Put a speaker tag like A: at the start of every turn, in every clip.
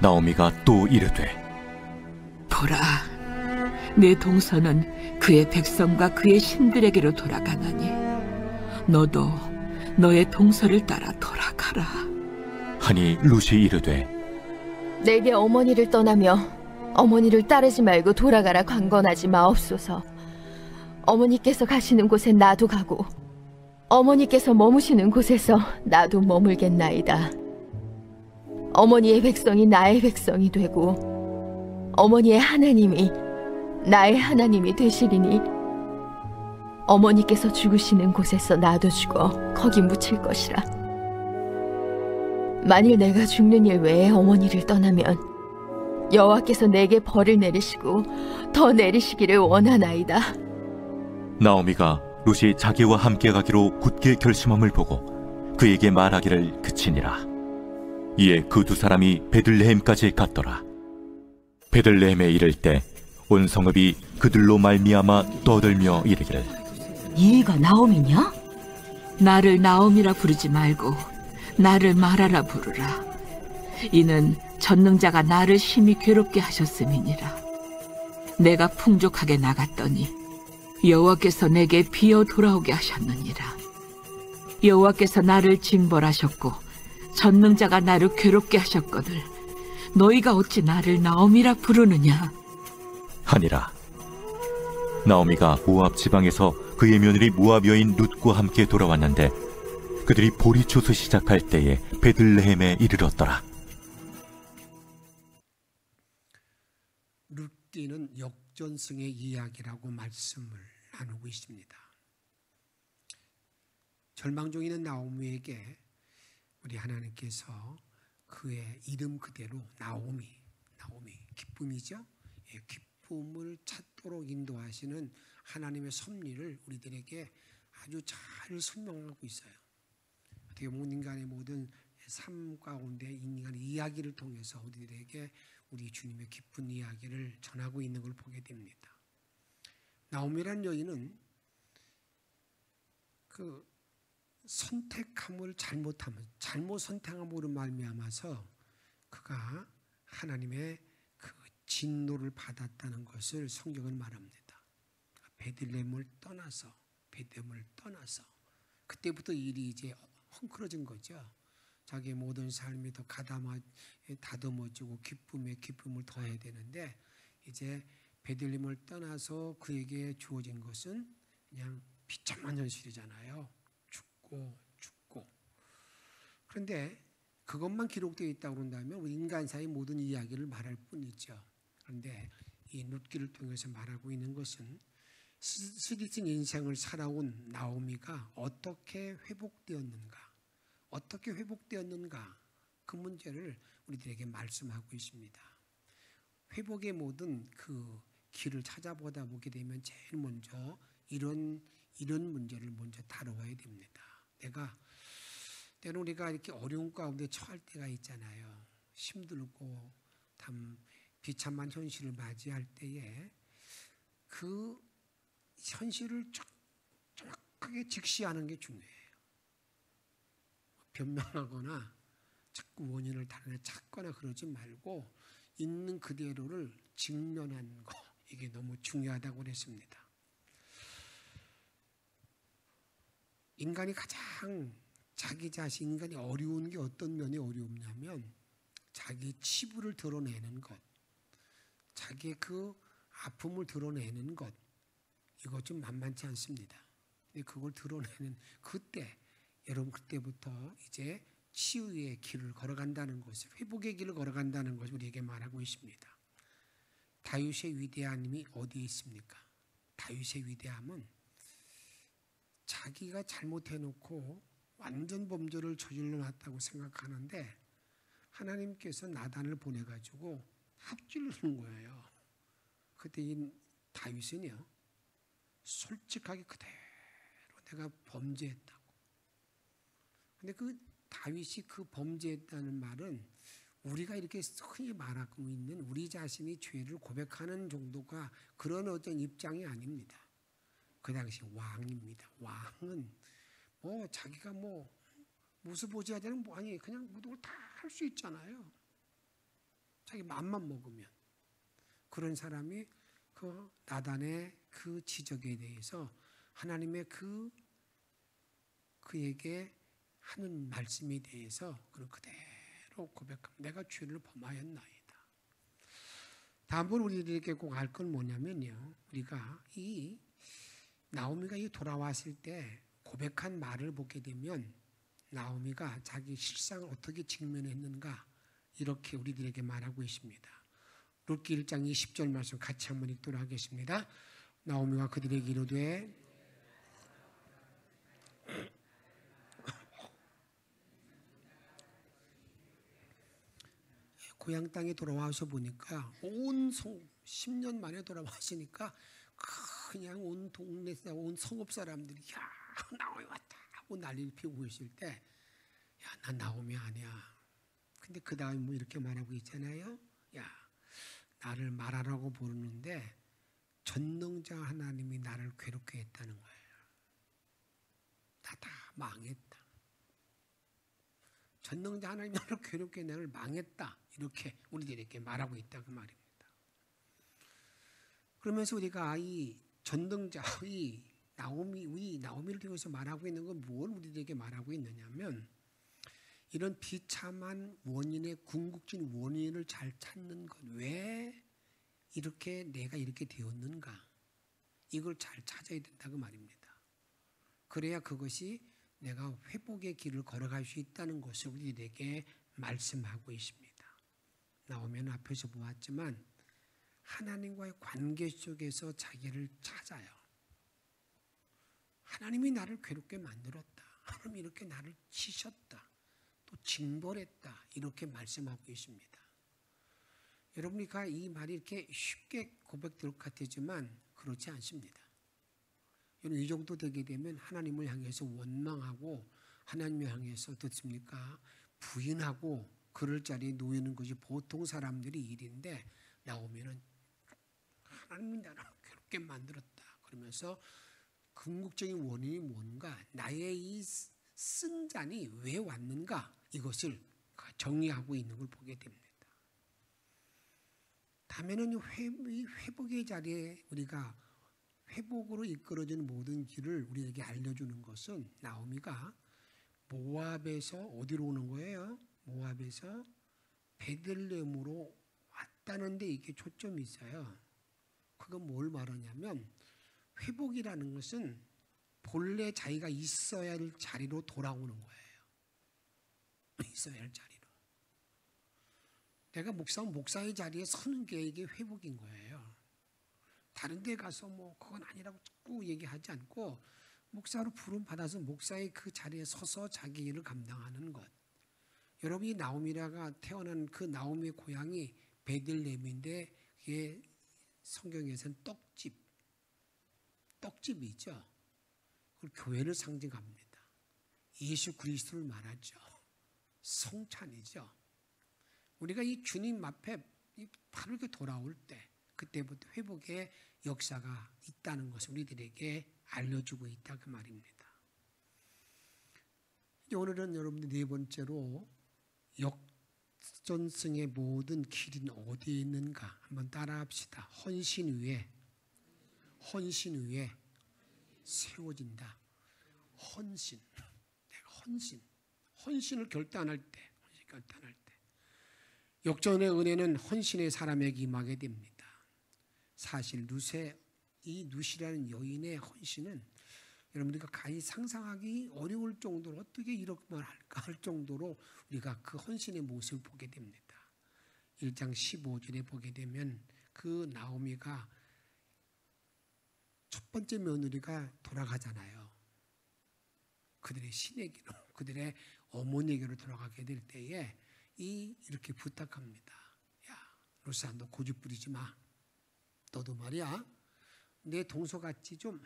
A: 나오미가 또 이르되
B: 보라, 내 동서는 그의 백성과 그의 신들에게로 돌아가나니 너도 너의 동서를 따라 돌아가라
A: 하니 룻이 이르되
C: 내게 어머니를 떠나며 어머니를 따르지 말고 돌아가라 강건하지 마옵소서. 어머니께서 가시는 곳에 나도 가고 어머니께서 머무시는 곳에서 나도 머물겠나이다. 어머니의 백성이 나의 백성이 되고 어머니의 하나님이 나의 하나님이 되시리니 어머니께서 죽으시는 곳에서 나도 죽어 거기 묻힐 것이라. 만일 내가 죽는 일 외에 어머니를 떠나면 여호와께서 내게 벌을 내리시고 더 내리시기를 원하나이다.
A: 나오미가 룻이 자기와 함께 가기로 굳게 결심함을 보고 그에게 말하기를 그치니라. 이에 그 두 사람이 베들레헴까지 갔더라. 베들레헴에 이를 때 온 성읍이 그들로 말미암아 떠들며 이르기를
D: 얘가 나오미냐?
B: 나를 나오미라 부르지 말고 나를 마라라 부르라. 이는 전능자가 나를 심히 괴롭게 하셨음이니라. 내가 풍족하게 나갔더니 여호와께서 내게 비어 돌아오게 하셨느니라. 여호와께서 나를 징벌하셨고 전능자가 나를 괴롭게 하셨거늘 너희가 어찌 나를 나오미라 부르느냐
A: 하니라. 나오미가 모압 지방에서 그의 며느리 모압 여인 룻과 함께 돌아왔는데 그들이 보리초소 시작할 때에 베들레헴에 이르렀더라.
E: 룻기는 역전승의 이야기라고 말씀을 나누고 있습니다. 절망 중에 있는 나오미에게 우리 하나님께서 그의 이름 그대로 나오미, 기쁨이죠. 예, 기쁨을 찾도록 인도하시는 하나님의 섭리를 우리들에게 아주 잘 설명하고 있어요. 어떻게 보면 인간의 모든 삶 가운데 인간의 이야기를 통해서 우리들에게 우리 주님의 기쁜 이야기를 전하고 있는 걸 보게 됩니다. 나오미란 여인은 그 선택함을 잘못 선택함으로 말미암아서 그가 하나님의 그 진노를 받았다는 것을 성경은 말합니다. 베들레헴을 떠나서 그때부터 일이 이제 헝클어진 거죠. 자기의 모든 삶이 더 다듬어지고 기쁨을 더해야 되는데 이제 베들레헴을 떠나서 그에게 주어진 것은 그냥 비참한 현실이잖아요. 죽고 그런데 그것만 기록되어 있다고 그런다면 우리 인간사의 모든 이야기를 말할 뿐이죠. 그런데 이 룻기를 통해서 말하고 있는 것은 스리슨 인생을 살아온 나오미가 어떻게 회복되었는가 그 문제를 우리들에게 말씀하고 있습니다. 회복의 모든 그 길을 찾아보다 보게 되면 제일 먼저 이런 문제를 먼저 다뤄야 됩니다. 때로 우리가 이렇게 어려운 가운데 처할 때가 있잖아요. 힘들고 비참한 현실을 맞이할 때에 그 현실을 정확하게 직시하는 게 중요해요. 변명하거나 자꾸 원인을 다른 데 찾거나 그러지 말고 있는 그대로를 직면하는 거, 이게 너무 중요하다고 그랬습니다. 인간이 가장 자기 자신, 인간이 어려운 게 어떤 면이 어렵냐면 자기 치부를 드러내는 것, 자기의 그 아픔을 드러내는 것, 이거 좀 만만치 않습니다. 근데 그걸 드러내는 여러분 그때부터 이제 치유의 길을 걸어간다는 것을, 회복의 길을 걸어간다는 것을 우리에게 말하고 있습니다. 다윗의 위대함이 어디에 있습니까? 다윗의 위대함은 자기가 잘못해놓고 완전 범죄를 저질러 놨다고 생각하는데 하나님께서 나단을 보내가지고 훅찔르는 거예요. 그때 이 다윗은요, 솔직하게 그대로 내가 범죄했다고. 근데 그 다윗이 그 범죄했다는 말은 우리가 이렇게 흔히 말하고 있는 우리 자신이 죄를 고백하는 정도가 그런 어떤 입장이 아닙니다. 그 당시 왕입니다. 왕은 자기가 모습 보지 않는 아니 그냥 모든 걸 다 할 수 있잖아요. 자기 맘만 먹으면. 그런 사람이 그 나단의 그 지적에 대해서 하나님의 그에게 하는 말씀에 대해서 그런 그대로 고백합니다. 내가 죄를 범하였나이다. 다음번 우리들에게 꼭 알 건 뭐냐면요. 우리가 이 나오미가 돌아왔을 때 고백한 말을 보게 되면 나오미가 자기 실상을 어떻게 직면했는가 이렇게 우리들에게 말하고 있습니다. 룻기 1장 20절 말씀 같이 한번 읽도록 하겠습니다. 나오미가 그들에게 이르되 고향 땅에 돌아와서 보니까 온 10년 만에 돌아왔으니까 그냥 온 동네 온 성읍 사람들이 야 나오미 왔다 하고 난리를 피우고 있을 때 야 난 나오미 아니야. 근데 그 다음에 뭐 이렇게 말하고 있잖아요. 야 나를 말하라고 부르는데 전능자 하나님이 나를 괴롭게 했다는 거예요. 다 망했다. 전능자 하나님이 나를 괴롭게 나를 망했다. 이렇게 우리들에게 말하고 있다 그 말입니다. 그러면서 우리가 이 전능자 이 나오미를 통해서 말하고 있는 건 뭘 우리들에게 말하고 있느냐면 이런 비참한 원인의 궁극적인 원인을 잘 찾는 것. 왜 이렇게 내가 이렇게 되었는가? 이걸 잘 찾아야 된다고 말입니다. 그래야 그것이 내가 회복의 길을 걸어갈 수 있다는 것을 우리에게 말씀하고 있습니다. 나오면 앞에서 보았지만 하나님과의 관계 속에서 자기를 찾아요. 하나님이 나를 괴롭게 만들었다. 하나님이 이렇게 나를 치셨다. 또 징벌했다. 이렇게 말씀하고 있습니다. 여러분이가 이 말이 이렇게 쉽게 고백될 것 같지만 그렇지 않습니다. 여러분 이 정도 되게 되면 하나님을 향해서 원망하고 하나님을 향해서 어떻습니까? 부인하고 그럴 자리에 놓이는 것이 보통 사람들의 일인데 나오면은 하나님이 나를 괴롭게 만들었다. 그러면서 궁극적인 원인이 뭔가 나의 이 쓴 잔이 왜 왔는가 이것을 정리하고 있는 걸 보게 됩니다. 다음에는 회복의 자리에 우리가 회복으로 이끌어지는 모든 길을 우리에게 알려주는 것은 나오미가 모압에서 어디로 오는 거예요? 모압에서 베들레헴으로 왔다는데 이게 초점이 있어요. 그건 뭘 말하냐면 회복이라는 것은 본래 자기가 있어야 할 자리로 돌아오는 거예요. 있어야 할 자리로. 내가 목사의 자리에 서는 게 이게 회복인 거예요. 다른 데 가서 뭐 그건 아니라고 자꾸 얘기하지 않고 목사로 부름 받아서 목사의 그 자리에 서서 자기 일을 감당하는 것. 여러분이 나오미라가 태어난 그 나오미의 고향이 베들레헴인데 그게 성경에서는 떡집이 있죠. 그걸 교회를 상징합니다. 예수 그리스도를 말하죠. 성찬이죠. 우리가 이 주님 앞에 바로 이렇게 돌아올 때 그때부터 회복의 역사가 있다는 것을 우리들에게 알려주고 있다 그 말입니다. 오늘은 여러분들 네 번째로 역전승의 모든 길은 어디에 있는가 한번 따라합시다. 헌신 위에 세워진다. 내가 헌신을 결단할 때 역전의 은혜는 헌신의 사람에게 임하게 됩니다. 사실 룻이라는 여인의 헌신은 여러분들과 가히 상상하기 어려울 정도로 어떻게 이렇게 말할까 할 정도로 우리가 그 헌신의 모습을 보게 됩니다. 1장 15절에 보게 되면 그 나오미가 첫 번째 며느리가 돌아가잖아요. 그들의 시내기로 그들의 어머니에게로 돌아가게 될 때에 이렇게 부탁합니다. 야 룻아 너 고집 부리지 마. 너도 말이야 내 동서같이 좀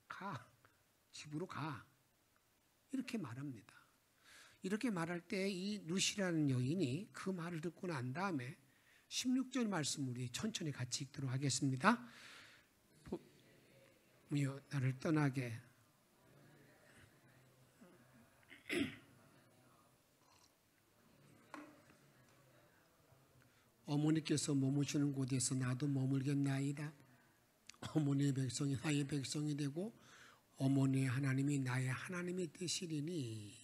E: 가. 집으로 가. 이렇게 말합니다. 이렇게 말할 때 이 룻이라는 여인이 그 말을 듣고 난 다음에 16절 말씀 우리 천천히 같이 읽도록 하겠습니다. 나를 떠나게 어머니께서 머무시는 곳에서 나도 머물겠나이다. 어머니의 백성이 나의 백성이 되고 어머니의 하나님이 나의 하나님이 되시리니.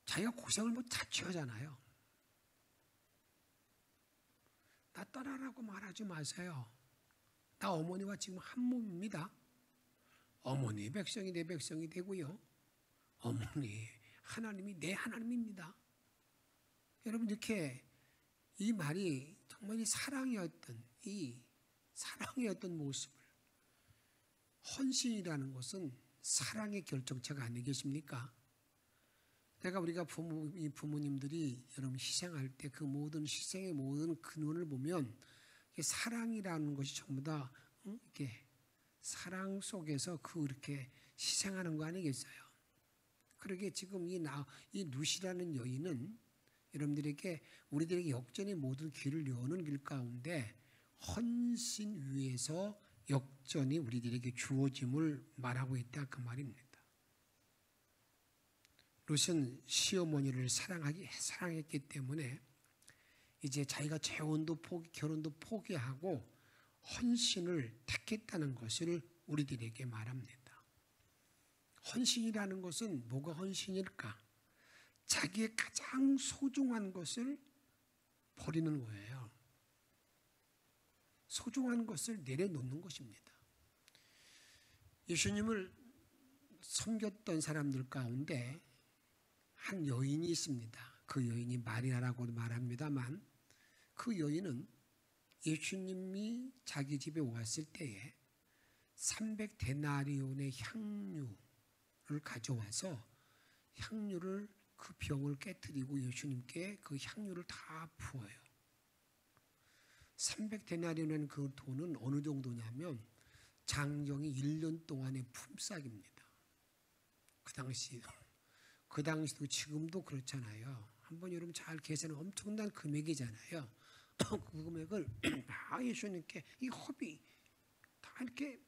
E: 자기가 고생을 뭐 자취하잖아요. 나 떠나라고 말하지 마세요. 나 어머니와 지금 한 몸입니다. 어머니의 백성이 내 백성이 되고요. 어머니 하나님이 내 하나님입니다. 여러분, 이렇게 이 말이 정말 이 사랑의 어떤 모습을, 헌신이라는 것은 사랑의 결정체가 아니겠습니까? 우리가 부모님들이 여러분 희생할 때 그 모든 희생의 모든 근원을 보면 사랑이라는 것이 전부 다 이렇게 사랑 속에서 그렇게 희생하는 거 아니겠어요? 그러게 지금 이 룻이라는 여인은 여러분들에게 우리들에게 역전의 모든 길을 여는 길 가운데 헌신 위에서 역전이 우리들에게 주어짐을 말하고 있다, 그 말입니다. 룻은 시어머니를 사랑했기 때문에 이제 자기가 재혼도 결혼도 포기하고 헌신을 택했다는 것을 우리들에게 말합니다. 헌신이라는 것은 뭐가 헌신일까? 자기의 가장 소중한 것을 버리는 거예요. 소중한 것을 내려놓는 것입니다. 예수님을 섬겼던 사람들 가운데 한 여인이 있습니다. 그 여인이 마리아라고 말합니다만, 그 여인은 예수님이 자기 집에 왔을 때에 300데나리온의 향유를 가져와서 향유를 그 병을 깨뜨리고 예수님께 그 향유를 다 부어요. 300데나리온은 그 돈은 어느 정도냐면 장정이 1년 동안의 품삯입니다. 그 당시도 지금도 그렇잖아요. 한번 여러분 잘 계산하면 엄청난 금액이잖아요. 그 금액을 다 예수님께 이 허비 다 이렇게,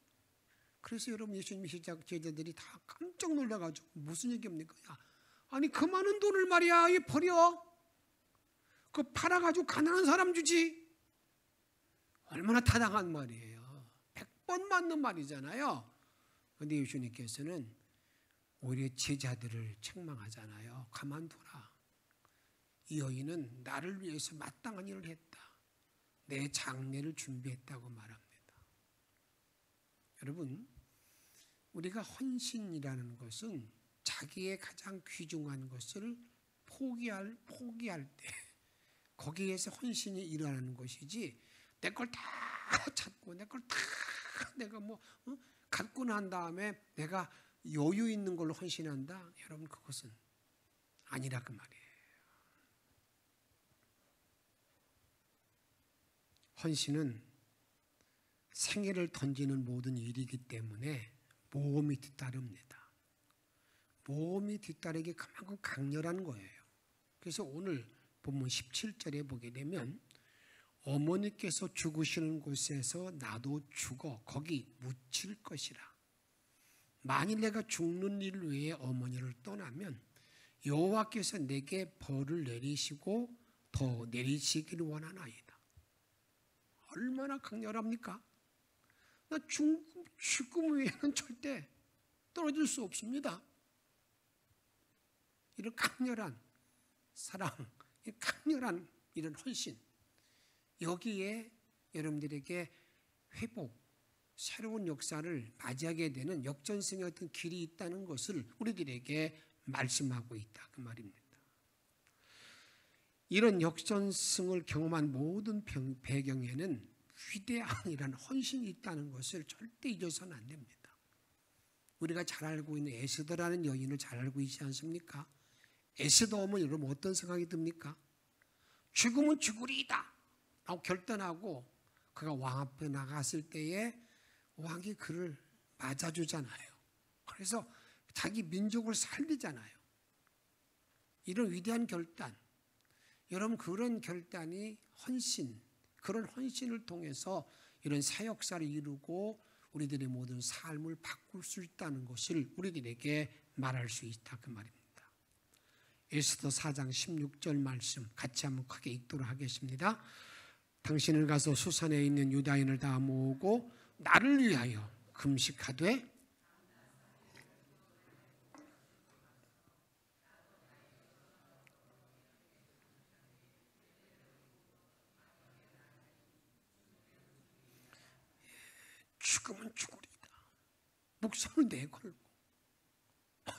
E: 그래서 여러분 예수님 제자들이 다 깜짝 놀라가지고 무슨 얘기입니까? 아니 그 많은 돈을 말이야 이 버려, 그 팔아가지고 가난한 사람 주지. 얼마나 타당한 말이에요. 100번 맞는 말이잖아요. 그런데 예수님께서는 오히려 제자들을 책망하잖아요. 가만둬라. 이 여인은 나를 위해서 마땅한 일을 했다. 내 장례를 준비했다고 말합니다. 여러분, 우리가 헌신이라는 것은 자기의 가장 귀중한 것을 포기할 때 거기에서 헌신이 일어나는 것이지, 내 걸 다 찾고 내 걸 다 내가 갖고 난 다음에 내가 여유 있는 걸로 헌신한다? 여러분, 그것은 아니라 그 말이에요. 헌신은 생애를 던지는 모든 일이기 때문에 모험이 뒤따릅니다. 모험이 뒤따르기 그만큼 강렬한 거예요. 그래서 오늘 본문 17절에 보게 되면 어머니께서 죽으시는 곳에서 나도 죽어 거기 묻힐 것이라. 만일 내가 죽는 일 외에 어머니를 떠나면 여호와께서 내게 벌을 내리시고 더 내리시기를 원하나이다. 얼마나 강렬합니까? 나 죽음 외에는 절대 떨어질 수 없습니다. 이런 강렬한 사랑, 강렬한 이런 헌신, 여기에 여러분들에게 회복, 새로운 역사를 맞이하게 되는 역전승의 어떤 길이 있다는 것을 우리들에게 말씀하고 있다, 그 말입니다. 이런 역전승을 경험한 모든 배경에는 위대한 이런 헌신이 있다는 것을 절대 잊어서는 안 됩니다. 우리가 잘 알고 있는 에스더라는 여인을 잘 알고 있지 않습니까? 에스더 어머니, 여러분 어떤 생각이 듭니까? 죽으면 죽으리이다 라고 결단하고 그가 왕 앞에 나갔을 때에 왕이 그를 맞아주잖아요. 그래서 자기 민족을 살리잖아요. 이런 위대한 결단, 여러분 그런 결단이 헌신, 그런 헌신을 통해서 이런 새 역사를 이루고 우리들의 모든 삶을 바꿀 수 있다는 것을 우리들에게 말할 수 있다, 그 말입니다. 에스더 4장 16절 말씀 같이 한번 크게 읽도록 하겠습니다. 당신을 가서 수산에 있는 유다인을 다 모으고 나를 위하여 금식하되 죽으면 죽으리다. 목숨을 내걸고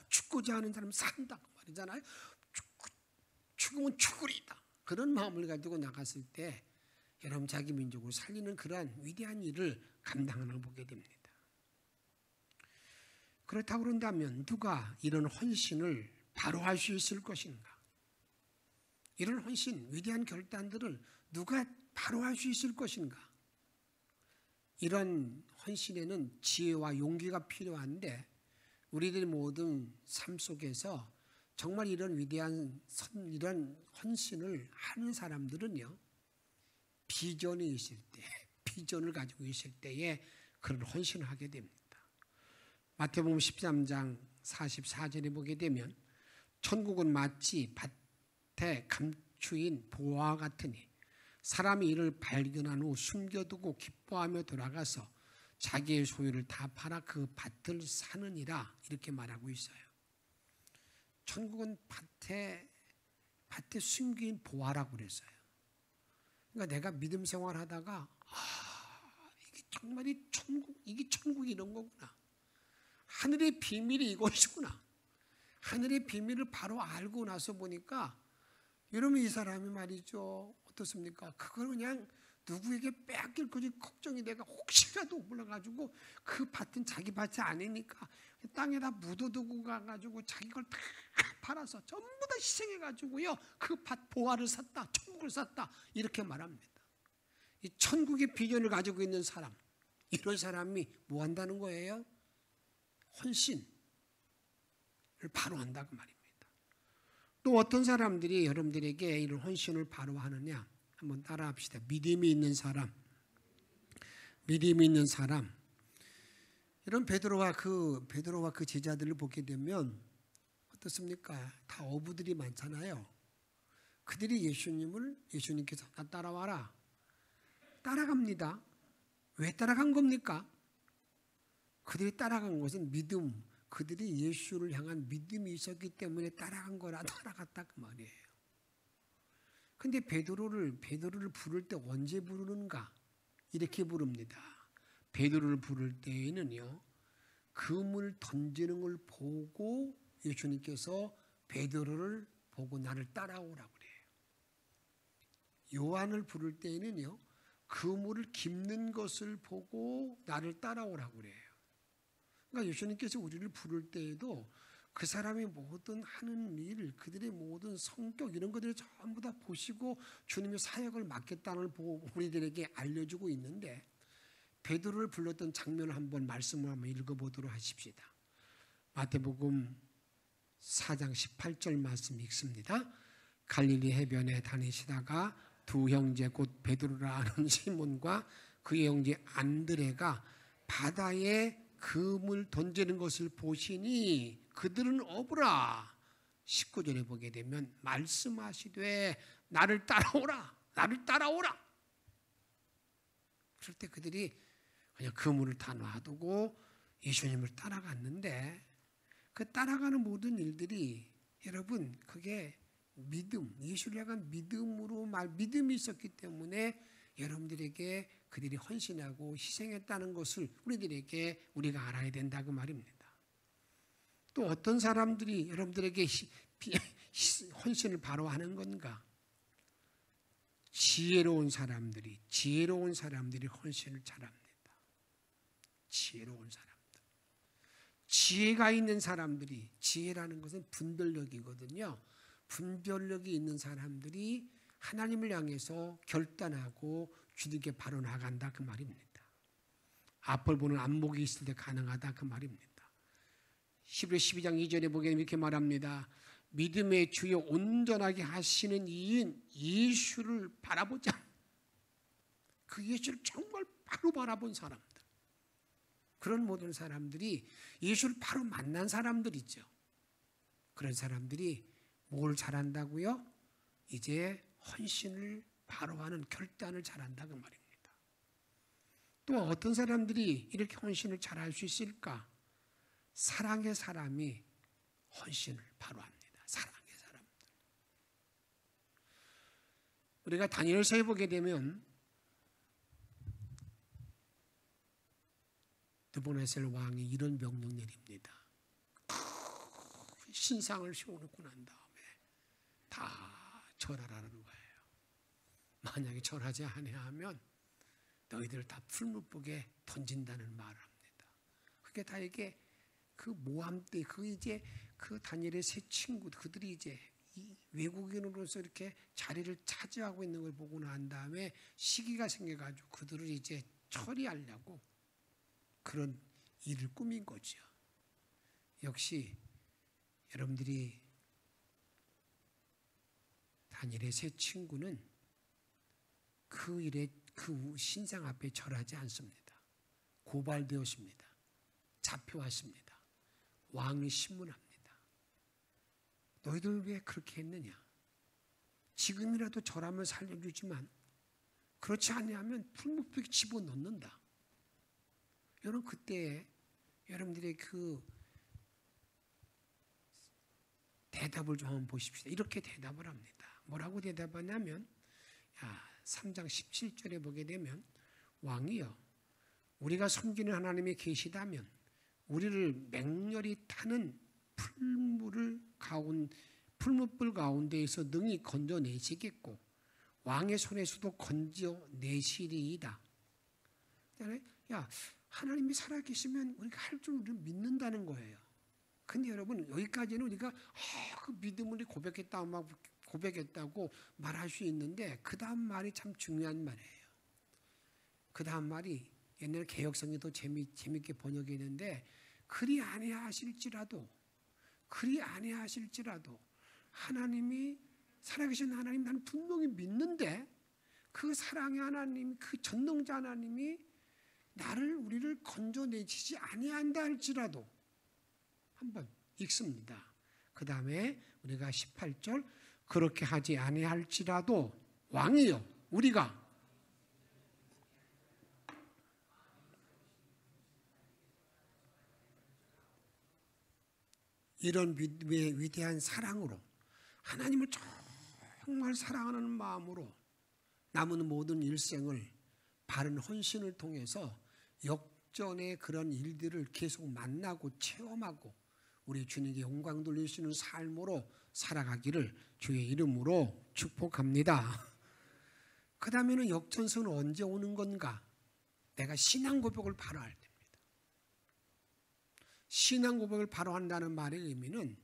E: 죽고자 하는 사람 산다고 말이잖아요. 죽으면 죽으리다. 그런 마음을 가지고 나갔을 때 여러분 자기 민족을 살리는 그러한 위대한 일을 감당하는 걸 보게 됩니다. 그렇다고 그런다면 누가 이런 헌신을 바로 할 수 있을 것인가? 이런 헌신, 위대한 결단들을 누가 바로 할 수 있을 것인가? 이런 헌신에는 지혜와 용기가 필요한데 우리들 모든 삶 속에서 정말 이런 위대한 이런 헌신을 하는 사람들은요, 비전이 있을 때, 비전을 가지고 있을 때에 그런 헌신을 하게 됩니다. 마태복음 13장 44절에 보게 되면 천국은 마치 밭에 감추인 보화와 같으니 사람이 이를 발견한 후 숨겨두고 기뻐하며 돌아가서 자기의 소유를 다 팔아 그 밭을 사느니라, 이렇게 말하고 있어요. 천국은 밭에 숨긴 보화라고 그랬어요. 그러니까 내가 믿음 생활하다가 이게 정말 이게 천국이 이런 거구나. 하늘의 비밀이 이것이구나. 하늘의 비밀을 바로 알고 나서 보니까 여러분 이 사람이 말이죠. 어떻습니까? 그걸 그냥 누구에게 빼앗길 거지 걱정이 내가 혹시라도 몰라가지고 그 밭은 자기 밭이 아니니까 땅에다 묻어두고 가가지고 자기 걸 다 팔아서 전부 다 희생해가지고요 그 밭 보화를 샀다, 천국을 샀다, 이렇게 말합니다. 이 천국의 비전을 가지고 있는 사람, 이런 사람이 뭐 한다는 거예요? 헌신을 바로 한다고 말입니다. 또 어떤 사람들이 여러분들에게 이런 헌신을 바로 하느냐? 한번 따라합시다. 믿음이 있는 사람. 이런 베드로와 그 제자들을 보게 되면 어떻습니까? 다 어부들이 많잖아요. 그들이 예수님께서 나 따라와라. 따라갑니다. 왜 따라간 겁니까? 그들이 따라간 것은 믿음, 그들이 예수를 향한 믿음이 있었기 때문에 따라간 거라 따라갔다 그 말이에요. 근데 베드로를 부를 때 언제 부르는가? 이렇게 부릅니다. 베드로를 부를 때에는요, 그물 던지는 걸 보고 예수님께서 베드로를 보고 나를 따라오라고 그래요. 요한을 부를 때에는요, 그물을 깁는 것을 보고 나를 따라오라고 그래요. 그러니까 예수님께서 우리를 부를 때에도 그 사람이 모든 하는 일, 그들의 모든 성격 이런 것들을 전부 다 보시고 주님의 사역을 맡겠다는 걸 보고 우리들에게 알려주고 있는데, 베드로를 불렀던 장면을 한번 말씀을 한번 읽어보도록 하십시다. 마태복음 4장 18절 말씀 읽습니다. 갈릴리 해변에 다니시다가 두 형제 곧 베드로라 하는 시몬과 그의 형제 안드레가 바다에 그물 던지는 것을 보시니 그들은 어부라. 19절에 보게 되면 말씀하시되 나를 따라오라. 그럴 때 그들이 그냥 그물을 다 놔두고 예수님을 따라갔는데, 그 따라가는 모든 일들이 여러분 그게 믿음, 예수를 향한 믿음이 있었기 때문에 여러분들에게 그들이 헌신하고 희생했다는 것을 우리가 알아야 된다고 말입니다. 또 어떤 사람들이 여러분들에게 헌신을 바로 하는 건가? 지혜로운 사람들이 헌신을 잘합니다. 지혜로운 사람들. 지혜가 있는 사람들이, 지혜라는 것은 분별력이거든요. 분별력이 있는 사람들이 하나님을 향해서 결단하고 주님께 바로 나간다 그 말입니다. 앞을 보는 안목이 있을 때 가능하다 그 말입니다. 히브리 12장 2절에 보게 되면 이렇게 말합니다. 믿음의 주여 온전하게 하시는 이인 예수를 바라보자. 그 예수를 정말 바로 바라본 사람들, 그런 모든 사람들이 예수를 바로 만난 사람들이죠. 그런 사람들이 뭘 잘한다고요? 이제 헌신을 바로 하는 결단을 잘한다 그 말입니다. 또 어떤 사람들이 이렇게 헌신을 잘할 수 있을까? 사랑의 사람이 헌신을 바로 합니다. 사랑의 사람들. 우리가 다니엘서에 보게 되면 느부갓네살 왕이 이런 명령 내립니다. 신상을 세워놓고 난 다음에 다 절하라는 거예요. 만약에 절하지 아니하면 너희들 다 풀무불에 던진다는 말을 합니다. 그게 다 이게 그 모함 때 그 이제 그 다니엘의 세 친구 그들이 이제 이 외국인으로서 이렇게 자리를 차지하고 있는 걸 보고 난 다음에 시기가 생겨가지고 그들을 이제 처리하려고 그런 일을 꾸민 거죠. 역시 여러분들이 다니엘의 세 친구는 그 일에 그 신상 앞에 절하지 않습니다. 고발되었습니다. 잡혀왔습니다. 왕이 신문합니다. 너희들 왜 그렇게 했느냐? 지금이라도 절하면 살려주지만 그렇지 않으면 풀무불에 집어넣는다. 여러분 그때 여러분들의 그 대답을 좀 한번 보십시다. 이렇게 대답을 합니다. 뭐라고 대답하냐면 3장 17절에 보게 되면 왕이여 우리가 섬기는 하나님이 계시다면 우리를 맹렬히 타는 풀무불 가운데에서 능히 건져내시겠고 왕의 손에서도 건져내시리이다. 야 하나님이 살아계시면 우리가 할 줄 우리는 믿는다는 거예요. 근데 여러분 여기까지는 우리가 그 믿음을 고백했다고 말할 수 있는데 그 다음 말이 참 중요한 말이에요. 그 다음 말이 옛날 개역성이 더 재밌게 번역했는데 그리 아니하실지라도 하나님이 살아계신 하나님 나는 분명히 믿는데 그 사랑의 하나님 그 전능자 하나님이 우리를 건져내시지 아니한다 할지라도 한번 읽습니다. 그 다음에 우리가 18절 그렇게 하지 아니할지라도 왕이여 우리가 이런 믿음의 위대한 사랑으로 하나님을 정말 사랑하는 마음으로 남은 모든 일생을 바른 헌신을 통해서 역전의 그런 일들을 계속 만나고 체험하고 우리 주님께 영광 돌릴 수 있는 삶으로 살아가기를 주의 이름으로 축복합니다. 그 다음에는 역전선은 언제 오는 건가? 내가 신앙 고백을 바로 할 때입니다. 신앙 고백을 바로 한다는 말의 의미는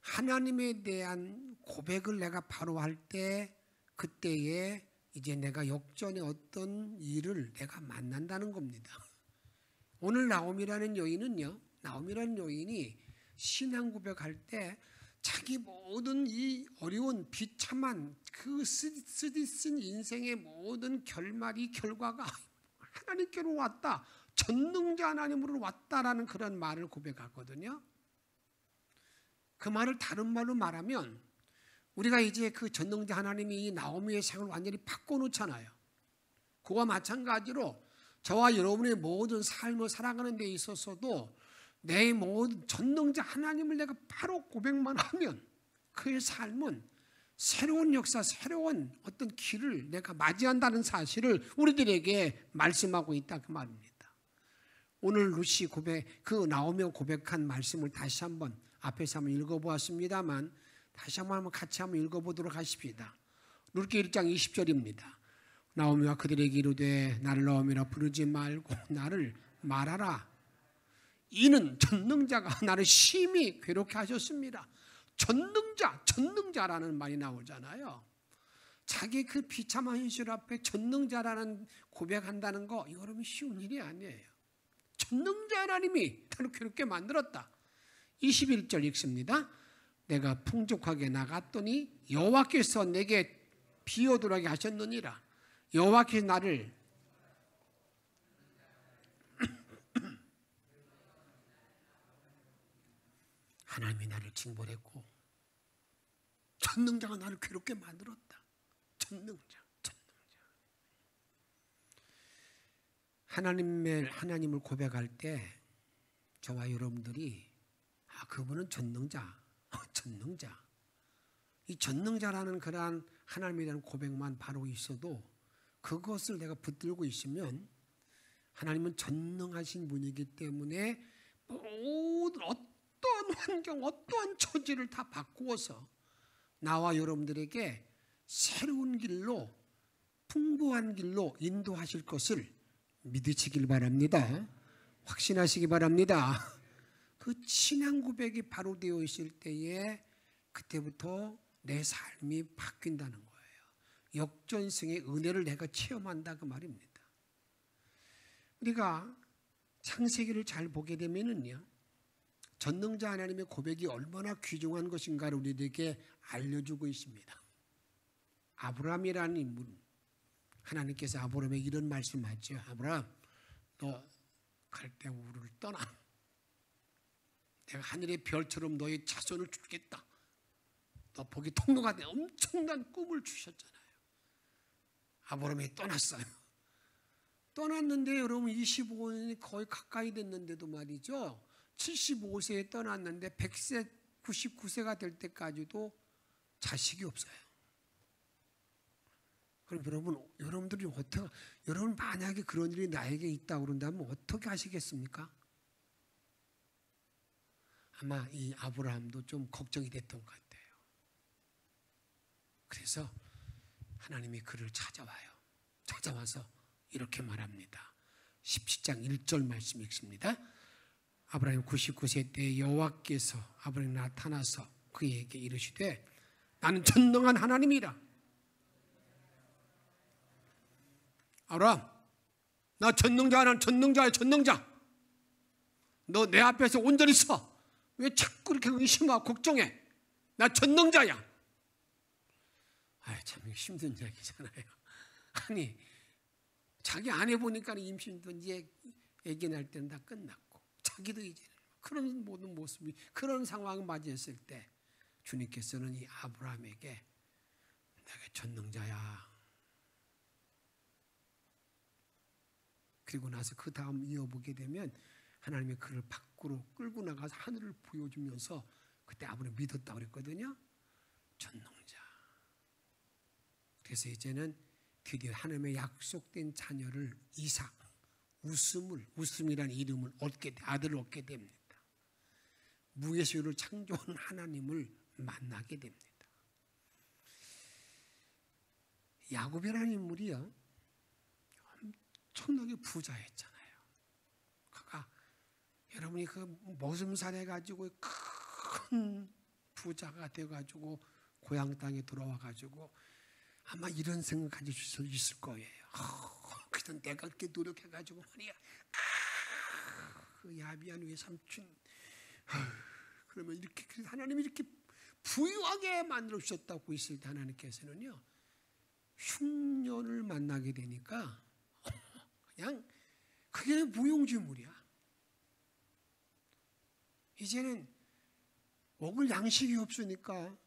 E: 하나님에 대한 고백을 내가 바로 할 때 그때에 이제 내가 역전의 어떤 일을 내가 만난다는 겁니다. 오늘 나옴이라는 여인이 신앙 고백할 때 자기 모든 이 어려운 비참한 그 쓰디쓴 인생의 모든 결과가 하나님께로 왔다. 전능자 하나님으로 왔다라는 그런 말을 고백하거든요. 그 말을 다른 말로 말하면 우리가 이제 그 전능자 하나님이 이 나오미의 생을 완전히 바꿔놓잖아요. 그와 마찬가지로 저와 여러분의 모든 삶을 살아가는 데 있어서도 내 모든 전능자 하나님을 내가 바로 고백만 하면 그의 삶은 새로운 역사, 새로운 어떤 길을 내가 맞이한다는 사실을 우리들에게 말씀하고 있다 그 말입니다. 오늘 루시 그 나오미 고백한 말씀을 다시 한번 앞에서 한번 읽어보았습니다만 다시 한번 같이 한번 읽어보도록 하십시다. 룻기 1장 20절입니다. 나오미와 그들에게 이르되 나를 나오미라 부르지 말고 나를 말하라. 이는 전능자가 나를 심히 괴롭게 하셨습니다. 전능자라는 말이 나오잖아요. 자기 그 비참한 현실 앞에 전능자라는 고백한다는 거 여러분 쉬운 일이 아니에요. 전능자 하나님이 나를 괴롭게 만들었다. 21절 읽습니다. 내가 풍족하게 나갔더니 여호와께서 내게 비오도록 하셨느니라. 여호와께서 나를 하나님이 나를 징벌했고 전능자가 나를 괴롭게 만들었다. 전능자. 하나님을 고백할 때 저와 여러분들이 그분은 전능자, 전능자. 이 전능자라는 그러한 하나님에 대한 고백만 바로 있어도 그것을 내가 붙들고 있으면 하나님은 전능하신 분이기 때문에 모든 어떠한 환경, 어떠한 처지를 다 바꾸어서 나와 여러분들에게 새로운 길로, 풍부한 길로 인도하실 것을 믿으시길 바랍니다. 확신하시기 바랍니다. 그 신앙 고백이 바로 되어 있을 때에 그때부터 내 삶이 바뀐다는 거예요. 역전승의 은혜를 내가 체험한다 그 말입니다. 우리가 창세기를 잘 보게 되면은요, 전능자 하나님의 고백이 얼마나 귀중한 것인가를 우리에게 알려주고 있습니다. 아브라함이라는 인물, 하나님께서 아브라함에게 이런 말씀하죠. 아브라함, 너 갈대 우르를 떠나. 내가 하늘의 별처럼 너의 자손을 주겠다. 너 복이 통로가 돼. 엄청난 꿈을 주셨잖아요. 아브라함이 떠났어요. 떠났는데 여러분 25년이 거의 가까이 됐는데도 말이죠. 75세에 떠났는데 100세, 99세가 될 때까지도 자식이 없어요. 그럼 여러분들이 어떻게, 여러분 만약에 그런 일이 나에게 있다고 그런다면 어떻게 하시겠습니까? 아마 이 아브라함도 좀 걱정이 됐던 것 같아요. 그래서 하나님이 그를 찾아와요. 찾아와서 이렇게 말합니다. 17장 1절 말씀 읽습니다. 아브라함 99세 때 여호와께서 아브라함에 나타나서 그에게 이르시되 나는 전능한 하나님이라. 아브라함, 나 전능자야, 전능자야, 전능자. 너 내 앞에서 온전히 서. 왜 자꾸 이렇게 의심하고 걱정해? 나 전능자야. 참 힘든 얘기잖아요. 아니, 자기 아내 보니까 임신도 이제 아기 날 때는 다 끝났고, 자기도 이제 그런 모든 모습이, 그런 상황을 맞이했을 때 주님께서는 이 아브라함에게 내가 전능자야. 그리고 나서 그 다음 이어보게 되면 하나님이 그를 밖으로 끌고 나가서 하늘을 보여주면서 그때 아브라함이 믿었다고 그랬거든요. 전능자. 그래서 이제는 드디어 하나님의 약속된 자녀를 이삭, 웃음이라는 이름을 아들을 얻게 됩니다. 무에서를 창조한 하나님을 만나게 됩니다. 야곱이라는 인물이요, 엄청나게 부자였잖아요. 그가 여러분이 그 모슴살해 가지고 큰 부자가 돼 가지고 고향 땅에 돌아와 가지고 아마 이런 생각 가질 수 있을 거예요. 그래서 내가 그렇게 노력해 가지고 말이야, 그 야비한 외삼촌, 그러면 이렇게 하나님이 이렇게 부유하게 만들어 주셨다고 있을 때 하나님께서는요, 흉년을 만나게 되니까 그냥 그게 무용지물이야. 이제는 먹을 양식이 없으니까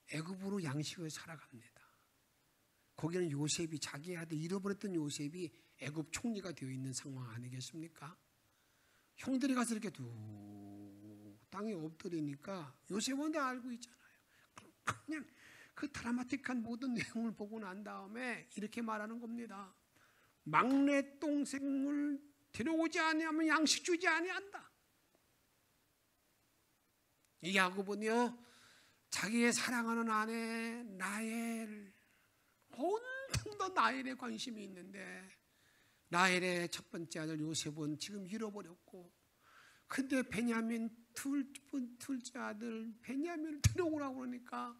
E: 애굽으로 양식을 살아갑니다. 거기는 요셉이, 자기 아들 잃어버렸던 요셉이 애굽 총리가 되어 있는 상황 아니겠습니까? 형들이 가서 이렇게 땅에 엎드리니까 요셉은 다 알고 있잖아요. 그냥 그 드라마틱한 모든 내용을 보고 난 다음에 이렇게 말하는 겁니다. 막내 동생을 데려오지 아니하면 양식 주지 아니한다. 이 야곱은요, 자기의 사랑하는 아내 라헬, 온통 더 라헬에 관심이 있는데 라헬의 첫 번째 아들 요셉은 지금 잃어버렸고, 근데 베냐민 둘째 아들 베냐민을 데려오라고 그러니까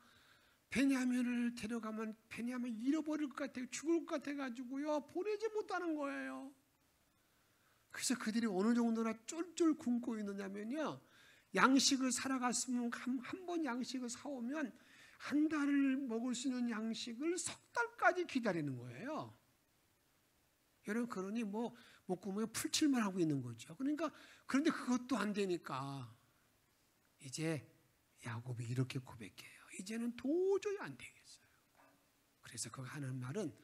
E: 베냐민을 데려가면 베냐민 잃어버릴 것 같아요. 죽을 것 같아가지고요, 보내지 못하는 거예요. 그래서 그들이 어느 정도나 쫄쫄 굶고 있느냐면요, 양식을 사러 갔으면 한 번 양식을 사오면 한 달을 먹을 수 있는 양식을 석 달까지 기다리는 거예요. 여러분, 그러니 못 구우면 풀칠만 하고 있는 거죠. 그러니까, 그런데 그것도 안 되니까 이제 야곱이 이렇게 고백해요. 이제는 도저히 안 되겠어요. 그래서 그가 하는 말은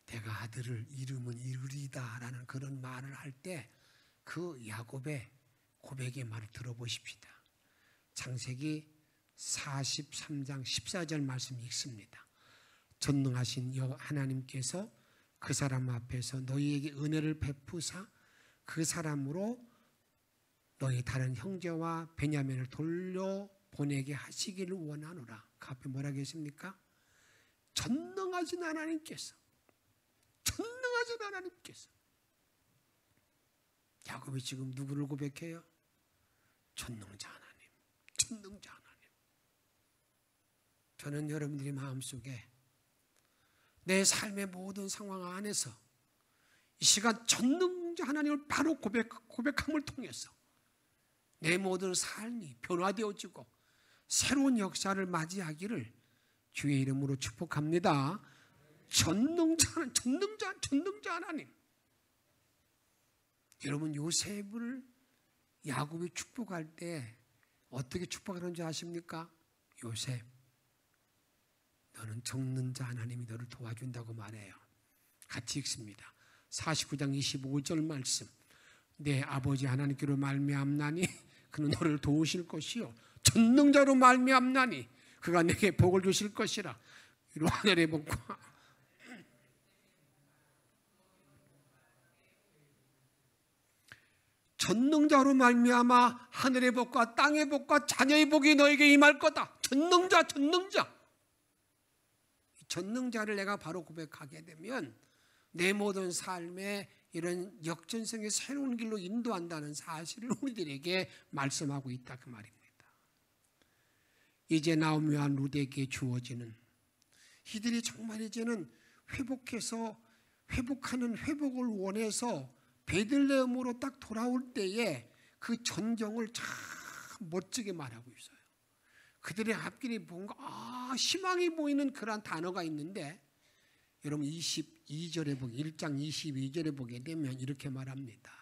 E: 내가 아들을 이름은 이르리다라는 그런 말을 할 때 그 야곱의 고백의 말을 들어보십시다. 창세기 43장 14절 말씀이 있습니다. 전능하신 하나님께서 그 사람 앞에서 너희에게 은혜를 베푸사 그 사람으로 너희 다른 형제와 베냐민을 돌려보내게 하시기를 원하노라. 그 앞에 뭐라고 했습니까? 전능하신 하나님께서 야곱이 지금 누구를 고백해요? 전능자 하나님. 저는 여러분들이 마음속에 내 삶의 모든 상황 안에서 이 시간 전능자 하나님을 바로 고백함을 통해서 내 모든 삶이 변화되어지고 새로운 역사를 맞이하기를 주의 이름으로 축복합니다. 전능자 하나님. 여러분 요셉을 야곱이 축복할 때 어떻게 축복하는지 아십니까? 요셉, 너는 전능자 하나님이 너를 도와준다고 말해요. 같이 읽습니다. 49장 25절 말씀. 내 아버지 하나님께로 말미암나니 그는 너를 도우실 것이요 전능자로 말미암나니 그가 내게 복을 주실 것이라. 이로 하늘의 복과 전능자로 말미암아 하늘의 복과 땅의 복과 자녀의 복이 너에게 임할 거다. 전능자. 전능자를 내가 바로 고백하게 되면 내 모든 삶에 이런 역전성의 새로운 길로 인도한다는 사실을 우리들에게 말씀하고 있다 그 말입니다. 이제 나오미와 룻에게 주어지는 이들이 정말 이제는 회복하는 회복을 원해서 베들레헴으로 딱 돌아올 때에 그 전경을 참 멋지게 말하고 있어요. 그들의 앞길이 뭔가 희망이 보이는 그런 단어가 있는데 여러분 22절에 보게 1장 22절에 보게 되면 이렇게 말합니다.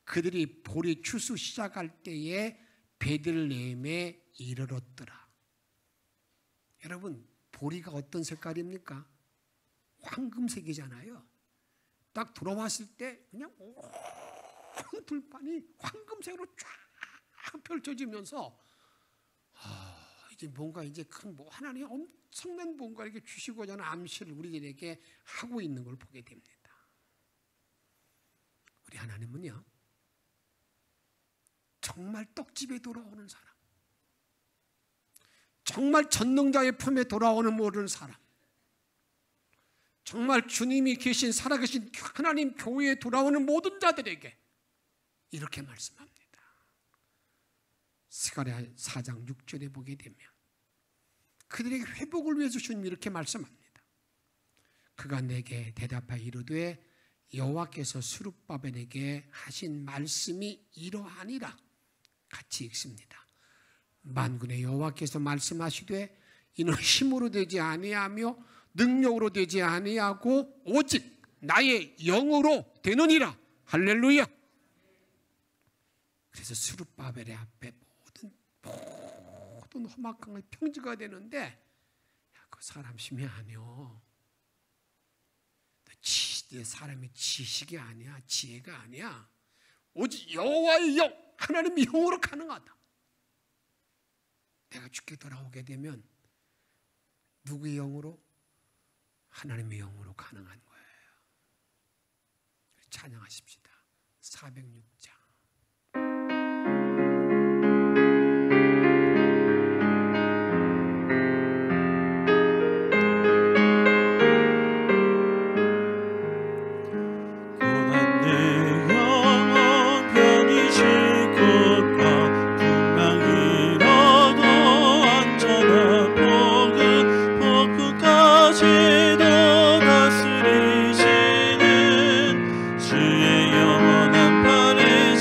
E: 그들이 보리 추수 시작할 때에 베들레헴에 이르렀더라. 여러분 보리가 어떤 색깔입니까? 황금색이잖아요. 딱 들어왔을 때 그냥 온 들판이 황금색으로 쫙 펼쳐지면서 이제 뭔가 이제 큰 하나님이 엄청난 뭔가 이렇게 주시고자 하는 암시를 우리들에게 하고 있는 걸 보게 됩니다. 우리 하나님은요 정말 떡집에 돌아오는 사람, 정말 전능자의 품에 돌아오는 모든 사람, 정말 주님이 계신 살아계신 하나님 교회에 돌아오는 모든 자들에게 이렇게 말씀합니다. 스가랴 4장 6절에 보게 되면 그들에게 회복을 위해서 주님이 이렇게 말씀합니다. 그가 내게 대답하여 이르되 여호와께서 스룹바벨에게 하신 말씀이 이러하니라. 같이 읽습니다. 만군의 여호와께서 말씀하시되 이는 힘으로 되지 아니하며 능력으로 되지 아니하고 오직 나의 영으로 되느니라. 할렐루야. 그래서 스룹바벨의 앞에 모든 험악한 게 평지가 되는데 그 사람 힘이 아니요. 사람의 지식이 아니야. 지혜가 아니야. 오직 여호와의 영, 하나님의 영으로 가능하다. 내가 죽게 돌아오게 되면 누구의 영으로? 하나님의 영으로 가능한 거예요. 찬양하십시다. 406장.
F: 주의 영원한 팔에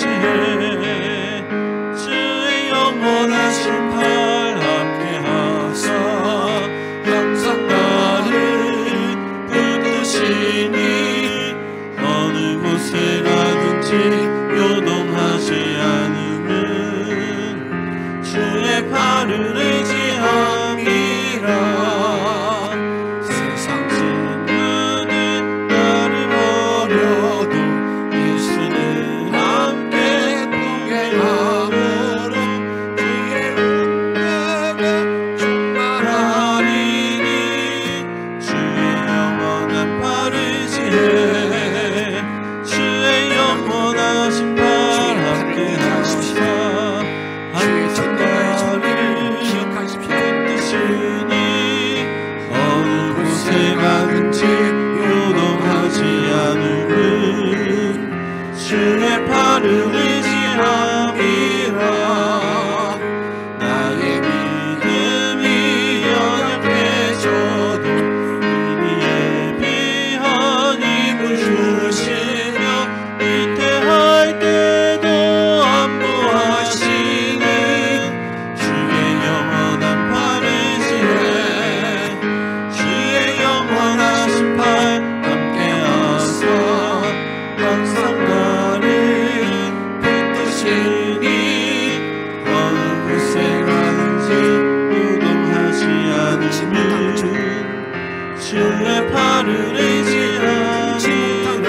F: 주의 팔을 의지하리라.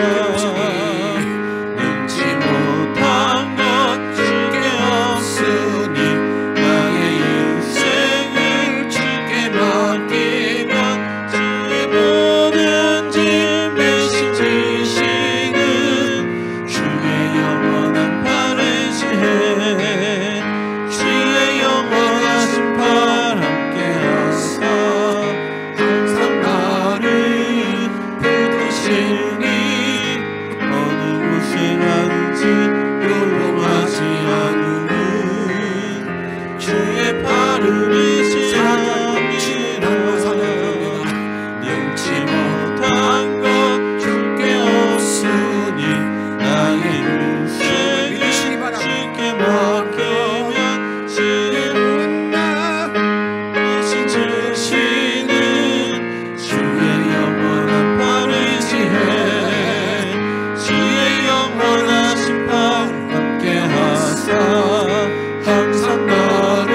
F: 능치 못한 것 주께 없으니 나의 인생을 주께 맡기면 주의 모든 짐 대신 지시는 주의 영원한 팔을 의지해. 주의 영원하신 팔 함께하사 항상 나를 붙드시니 어느 곳에 가든지 요동하지 않으는 주의 팔을 의지함이라. 능치 못한 것 주께 없으니 나의 인생을 주께 맡기면 주의 못나 대신 주시는 주의 영원한 팔을 의지해. 주의 영원하신 팔 함께하사 항상 나를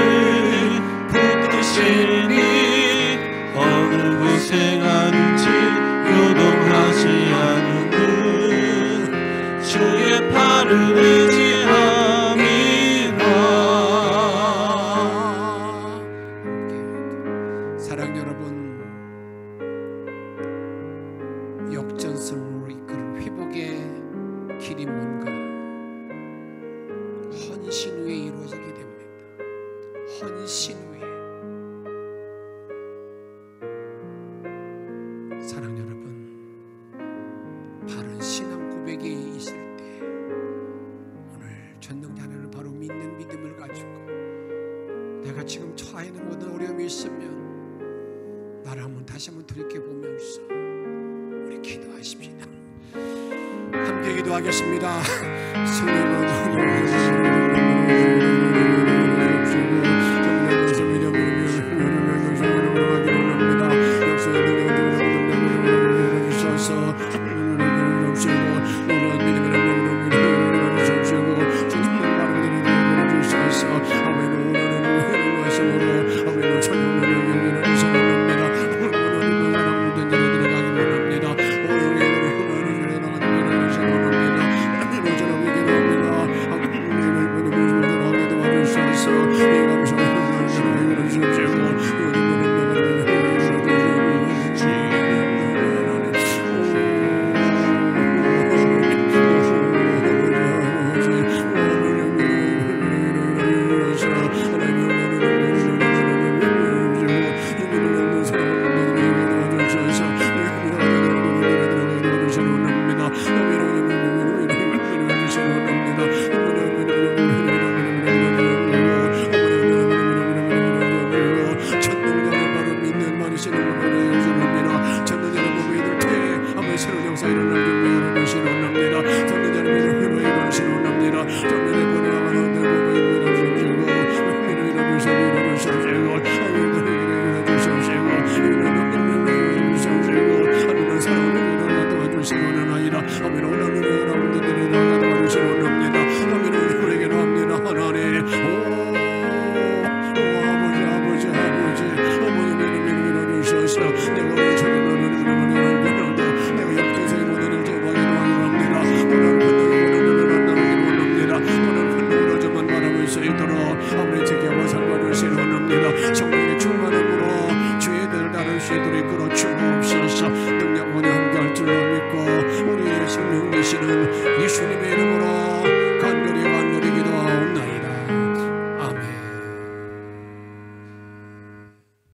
F: 붙드시니 어느 곳에 가든지 요동하지 않는 주의 팔을 의지함이라.
E: 사랑 여러분, 역전승으로 이끌은 회복의 길이 뭔가 헌신 후에 이루어지게 됩니다. 헌신 후에. 사랑 여러분, 바른 신앙 고백이 있을 때 오늘 전능자를 바로 믿는 믿음을 가지고 내가 지금 처해 있는 모든 어려움이 있으면 나를 한번 다시 한번 돌이켜보면서 우리 기도하십시다. 함께 기도하겠습니다. 수 있도록 아버지